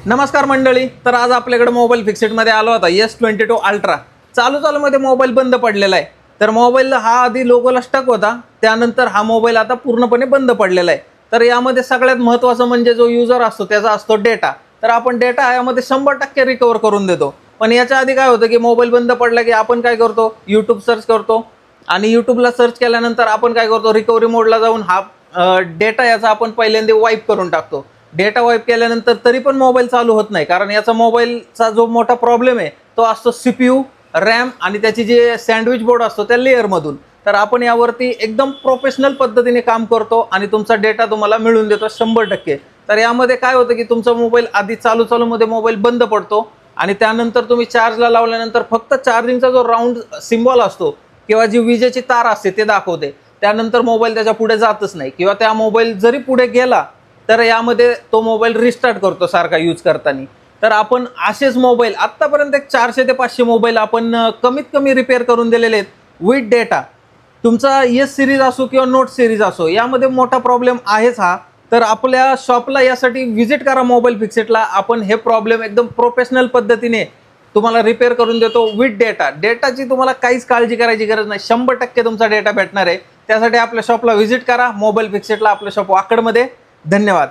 नमस्कार मंडळी, तर आज आपल्याकडे मोबाईल फिक्सेटमध्ये आला होता S22 अल्ट्रा। चालू मध्ये मोबाईल बंद पडलेला आहे। तर मोबाईल हा आधी लोगोला स्टक होता, त्यानंतर हा मोबाईल आता पूर्णपणे बंद पडलेला आहे। तर यामध्ये सगळ्यात महत्त्वाचं म्हणजे जो युजर असतो त्याचा असतो डेटा। तर आपण डेटा यामध्ये 100% रिकवर करून देतो। पण याच्या आधी काय होतं की मोबाईल बंद पडला की आपण काय करतो, YouTube सर्च करतो आणि YouTubeला सर्च केल्यानंतर आपण काय करतो, रिकव्हरी मोडला जाऊन हा डेटा याचा आपण पहिल्यांदा वाईप करून टाकतो। डेटा वाईप केल्यानंतर तरी पण मोबाईल चालू होत नाही, कारण याचा मोबाईलचा जो मोठा प्रॉब्लेम आहे तो असतो CPU, रॅम आणि त्याची जे सँडविच बोर्ड असतो त्या लेयर मधून। तर आपण यावरती एकदम प्रोफेशनल पद्धतीने काम करतो आणि तुमचा डेटा तुम्हाला मिळून देतो 100%। तर यामध्ये काय होतं की तुमचा मोबाईल आधी चालू मध्ये मोबाईल बंद पडतो आणि त्यानंतर तुम्ही चार्जला लावल्यानंतर फक्त चार्जिंगचा जो राऊंड सिम्बॉल असतो किंवा जी विजेची तार असते ते दाखवते। त्यानंतर मोबाईल त्याच्या पुढे जातच नाही, किंवा त्या मोबाईल जरी पुढे गेला तर यामध्ये तो मोबाईल रिस्टार्ट करतो सारखा यूज करताना। तर आपण असेच मोबाईल आतापर्यंत 400 ते 500 मोबाईल आपण कमीत कमी रिपेअर करून दिलेले आहेत विथ डेटा। तुमचा S सिरीज असो किंवा नोट सिरीज असो, यामध्ये मोठा प्रॉब्लेम आहेच हा। तर आपल्या शॉपला यासाठी व्हिजिट करा मोबाईल फिक्सेटला। आपण हे प्रॉब्लेम एकदम प्रोफेशनल पद्धतीने तुम्हाला रिपेअर करून देतो विथ डेटा। डेटाची तुम्हाला काहीच काळजी करायची गरज नाही, 100% तुमचा डेटा भेटणार आहे। त्यासाठी आपल्या शॉपला व्हिजिट करा मोबाईल फिक्सेटला, आपल्या शॉप वाकडमध्ये। धन्यवाद।